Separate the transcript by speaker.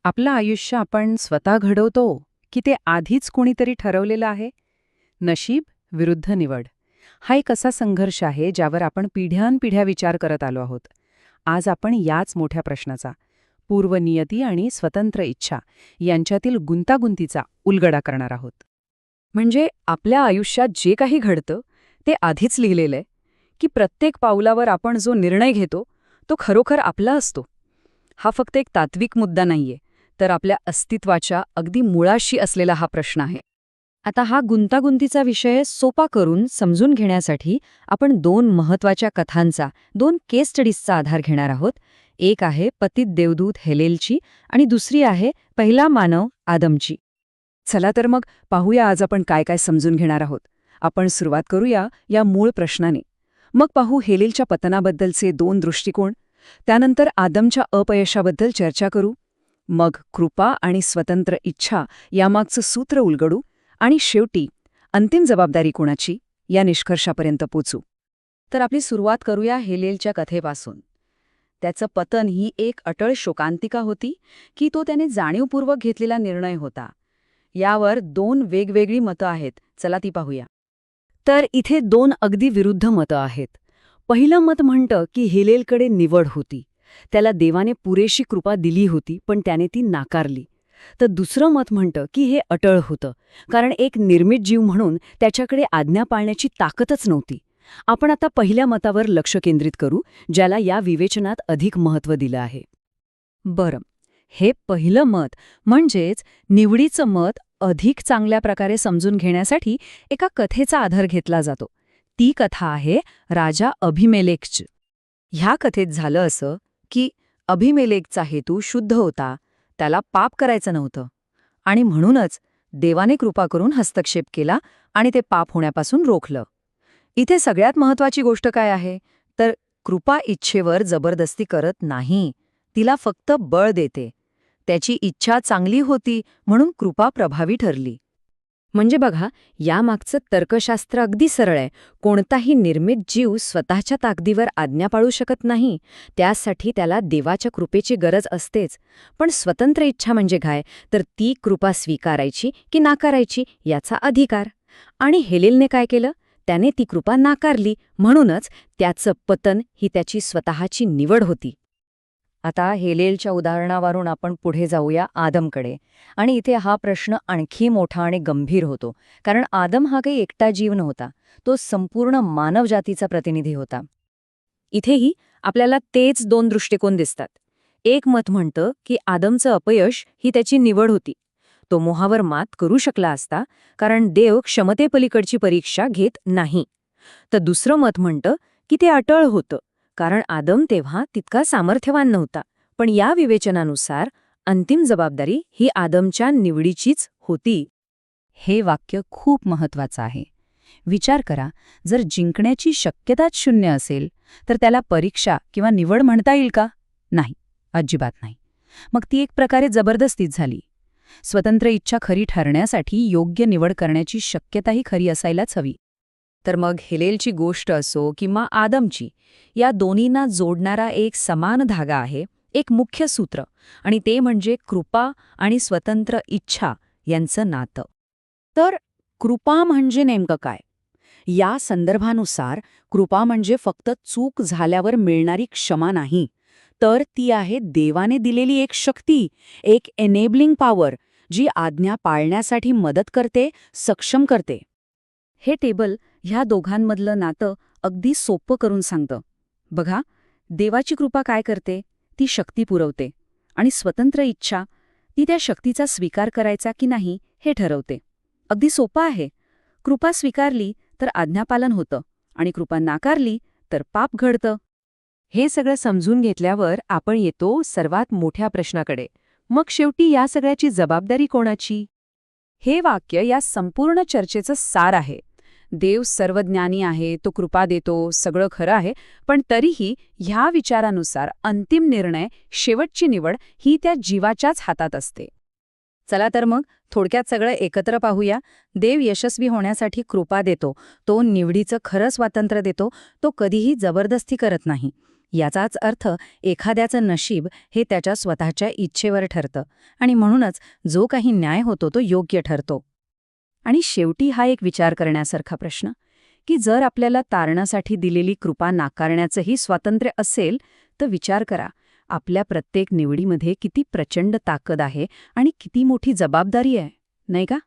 Speaker 1: आपलं आयुष्य आपण स्वतः घडवतो की ते आधीच कोणीतरी ठरवलेलं आहे? नशीब विरुद्ध निवड हा एक असा संघर्ष आहे ज्यावर आपण पिढ्यानपिढ्या विचार करत आलो आहोत. आज आपण याच मोठ्या प्रश्नाचा, पूर्वनियती आणि स्वतंत्र इच्छा यांच्यातील गुंतागुंतीचा उलगडा करणार आहोत.
Speaker 2: म्हणजे आपल्या आयुष्यात जे काही घडतं ते आधीच लिहिलेलं आहे की प्रत्येक पावलावर आपण जो निर्णय घेतो तो खरोखर आपला असतो. हा फक्त एक तात्विक मुद्दा नाहीये, तर आपल्या अस्तित्वाच्या अगदी मुळाशी असलेला हा प्रश्न आहे. आता हा गुंतागुंतीचा विषय सोपा करून समजून घेण्यासाठी आपण दोन महत्वाच्या कथांचा, दोन केस स्टडीजचा आधार घेणार आहोत. एक आहे पतित देवदूत हेलेलची आणि दुसरी आहे पहिला मानव आदमची. चला तर मग पाहूया आज आपण काय काय समजून घेणार आहोत. आपण सुरुवात करूया या मूळ प्रश्नाने. मग पाहू हेलेलच्या पतनाबद्दलचे दोन दृष्टिकोन, त्यानंतर आदमच्या अपयशाबद्दल चर्चा करू, मग कृपा आणि स्वतंत्र इच्छा यामागचं सूत्र उलगडू आणि शेवटी अंतिम जबाबदारी कोणाची या निष्कर्षापर्यंत पोचू. तर आपली सुरुवात करूया हेलेलच्या कथेपासून. त्याचं पतन ही एक अटळ शोकांतिका होती की तो त्याने जाणीवपूर्वक घेतलेला निर्णय होता? यावर दोन वेगवेगळी मतं आहेत. चला ती पाहूया. तर इथे दोन अगदी विरुद्ध मतं आहेत. पहिलं मत म्हणतं की हेलेलकडे निवड होती, त्याला देवाने पुरेशी कृपा दिली होती पण त्याने ती नाकारली. तर दुसरं मत म्हणतं की हे अटळ होतं, कारण एक निर्मित जीव म्हणून त्याच्याकडे आज्ञा पाळण्याची ताकदच नव्हती. आपण आता पहिल्या मतावर लक्ष केंद्रित करू, ज्याला या विवेचनात अधिक महत्त्व दिलं आहे. बरं, हे पहिलं मत म्हणजेच निवडीचं मत अधिक चांगल्या प्रकारे समजून घेण्यासाठी एका कथेचा आधार घेतला जातो. ती कथा आहे राजा अभिमेलेकची. ह्या कथेत झालं असं की अभिमेलेकचा हेतू शुद्ध होता, त्याला पाप करायचं नव्हतं, आणि म्हणूनच देवाने कृपा करून हस्तक्षेप केला आणि ते पाप होण्यापासून रोखलं. इथे सगळ्यात महत्त्वाची गोष्ट काय आहे, तर कृपा इच्छेवर जबरदस्ती करत नाही, तिला फक्त बळ देते. त्याची इच्छा चांगली होती म्हणून कृपा प्रभावी ठरली. म्हणजे बघा, यामागचं तर्कशास्त्र अगदी सरळ आहे. कोणताही निर्मित जीव स्वतःच्या ताकदीवर आज्ञा पाळू शकत नाही, त्यासाठी त्याला देवाच्या कृपेची गरज असतेच. पण स्वतंत्र इच्छा म्हणजे काय, तर ती कृपा स्वीकारायची की नाकारायची याचा अधिकार. आणि हेलेलने काय केलं, त्याने ती कृपा नाकारली, म्हणूनच त्याचं पतन ही त्याची स्वतःची निवड होती. आता हेलेलच्या उदाहरणावरून आपण पुढे जाऊया आदमकडे. आणि इथे हा प्रश्न आणखी मोठा आणि गंभीर होतो, कारण आदम हा काही एकटा जीव नव्हता, तो संपूर्ण मानवजातीचा प्रतिनिधी होता. इथेही आपल्याला तेच दोन दृष्टिकोन दिसतात. एक मत म्हणतं की आदमचं अपयश ही त्याची निवड होती, तो मोहावर मात करू शकला असता, कारण देव क्षमतेपलीकडची परीक्षा घेत नाही. तर दुसरं मत म्हणतं की ते अटळ होतं, कारण आदम तेव्हा तितका सामर्थ्यवान नव्हता. पण या विवेचनानुसार अंतिम जबाबदारी ही आदमच्या निवडीचीच होती. हे वाक्य खूप महत्वाचं आहे. विचार करा, जर जिंकण्याची शक्यताच शून्य असेल तर त्याला परीक्षा किंवा निवड म्हणता येईल का? नाही, अजिबात नाही. मग ती एक प्रकारे जबरदस्तीच झाली. स्वतंत्र इच्छा खरी ठरण्यासाठी योग्य निवड करण्याची शक्यताही खरी असायलाच हवी. तर मग हेलेलची गोष्ट असो किंवा आदमची, या दोन्हींना जोडणारा एक समान धागा आहे, एक मुख्य सूत्र, आणि ते म्हणजे कृपा आणि स्वतंत्र इच्छा यांचं नातं. तर कृपा म्हणजे नेमकं काय? या संदर्भानुसार कृपा म्हणजे फक्त चूक झाल्यावर मिळणारी क्षमा नाही, तर ती आहे देवाने दिलेली एक शक्ती, एक एनेबलिंग पॉवर, जी आज्ञा पाळण्यासाठी मदत करते, सक्षम करते. हे टेबल ह्या दोघांमधलं नातं अगदी सोपं करून सांगतं. बघा, देवाची कृपा काय करते, ती शक्ती पुरवते, आणि स्वतंत्र इच्छा ती त्या शक्तीचा स्वीकार करायचा की नाही हे ठरवते. अगदी सोपं आहे. कृपा स्वीकारली तर आज्ञापालन होतं, आणि कृपा नाकारली तर पाप घडतं. हे सगळं समजून घेतल्यावर आपण येतो सर्वात मोठ्या प्रश्नाकडे. मग शेवटी या सगळ्याची जबाबदारी कोणाची? हे वाक्य या संपूर्ण चर्चेचं सार आहे. देव सर्वज्ञानी आहे, तो कृपा देतो, सगळं खरं आहे, पण तरीही ह्या विचारानुसार अंतिम निर्णय, शेवटची निवड ही त्या जीवाच्याच हातात असते. चला तर मग थोडक्यात सगळं एकत्र पाहूया. देव यशस्वी होण्यासाठी कृपा देतो, तो निवडीचं खरं स्वातंत्र्य देतो, तो कधीही जबरदस्ती करत नाही.
Speaker 1: याचाच अर्थ एखाद्याचं नशीब हे त्याच्या स्वतःच्या इच्छेवर ठरतं आणि म्हणूनच जो काही न्याय होतो तो योग्य ठरतो.
Speaker 2: आणि शेवटी हा एक विचार करण्यासारखा प्रश्न, की जर आपल्याला तारणासाठी दिलेली कृपा नाकारण्याचंही स्वातंत्र्य असेल, तर विचार करा, आपल्या प्रत्येक निवडीमध्ये किती प्रचंड ताकद आहे आणि किती मोठी जबाबदारी आहे, नाही का?